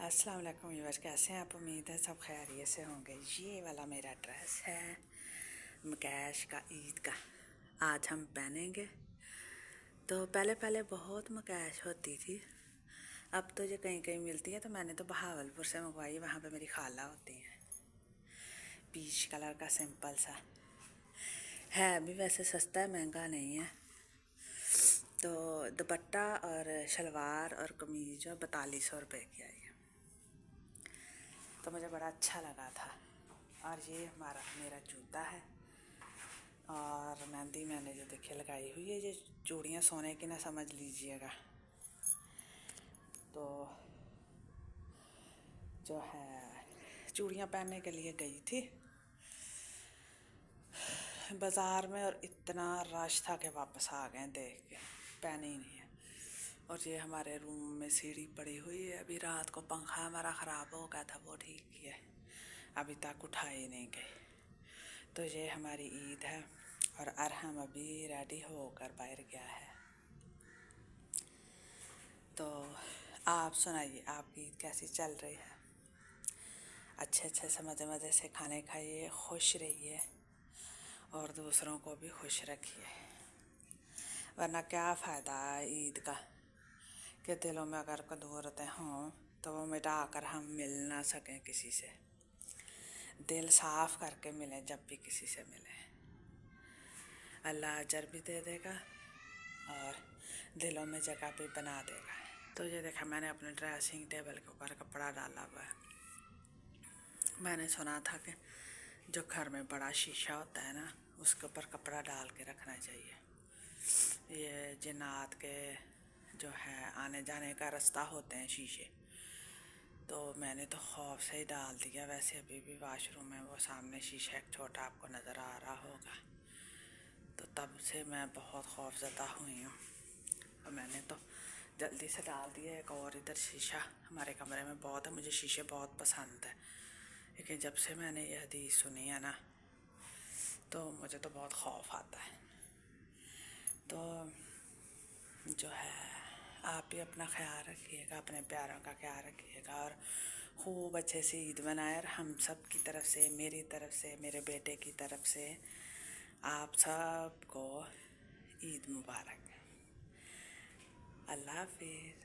अस्सलाम वालेकुम व्यूअर्स, कैसे हैं आप? उम्मीद है सब खैरियत से होंगे। ये वाला मेरा ड्रेस है मकैश का, ईद का। आज हम पहनेंगे। तो पहले पहले बहुत मकैश होती थी, अब तो ये कहीं कहीं मिलती है। तो मैंने तो बहावलपुर से मंगवाई, वहाँ पे मेरी खाला होती हैं। पीच कलर का सिंपल सा है, अभी वैसे सस्ता है, महंगा नहीं है। तो दुपट्टा और शलवार और कमीज जो 4200 रुपये की आई है, तो मुझे बड़ा अच्छा लगा था। और ये मेरा जूता है, और मेहंदी मैंने जो देखिए लगाई हुई है। ये चूड़ियाँ सोने की ना समझ लीजिएगा। तो जो है चूड़ियाँ पहनने के लिए गई थी बाज़ार में, और इतना रश था कि वापस आ गए देख के, पहने ही नहीं है। और ये हमारे रूम में सीढ़ी पड़ी हुई है, अभी रात को पंखा हमारा ख़राब हो गया था, वो ठीक किया, अभी तक उठाई नहीं गई। तो ये हमारी ईद है, और अरहम अभी रेडी होकर बाहर गया है। तो आप सुनाइए, आपकी ईद कैसी चल रही है? अच्छे अच्छे से मज़े मज़े से खाने खाइए, खुश रहिए, और दूसरों को भी खुश रखिए। वरना क्या फ़ायदा है ईद का कि दिलों में अगर कदूरतें हों तो वो मिटा कर हम मिल ना सकें किसी से। दिल साफ़ करके मिलें जब भी किसी से मिलें, अल्लाह अजर भी दे देगा और दिलों में जगह भी बना देगा। तो ये देखा, मैंने अपने ड्रेसिंग टेबल के ऊपर कपड़ा डाला हुआ है। मैंने सुना था कि जो घर में बड़ा शीशा होता है ना, उसके ऊपर कपड़ा डाल के रखना चाहिए। ये जिन्नात के जो है आने जाने का रास्ता होते हैं शीशे, तो मैंने तो खौफ से ही डाल दिया। वैसे अभी भी वाशरूम में वो सामने शीशा एक छोटा आपको नज़र आ रहा होगा, तो तब से मैं बहुत खौफज़दा हुई हूँ, और मैंने तो जल्दी से डाल दिया। एक और इधर शीशा हमारे कमरे में बहुत है, मुझे शीशे बहुत पसंद है, लेकिन जब से मैंने ये हदीस सुनी है ना, तो मुझे तो बहुत खौफ आता है। तो जो है आप भी अपना ख्याल रखिएगा, अपने प्यारों का ख्याल रखिएगा, और खूब अच्छे से ईद मनाए। और हम सब की तरफ से, मेरी तरफ से, मेरे बेटे की तरफ से आप सबको ईद मुबारक। अल्लाह हाफिज़।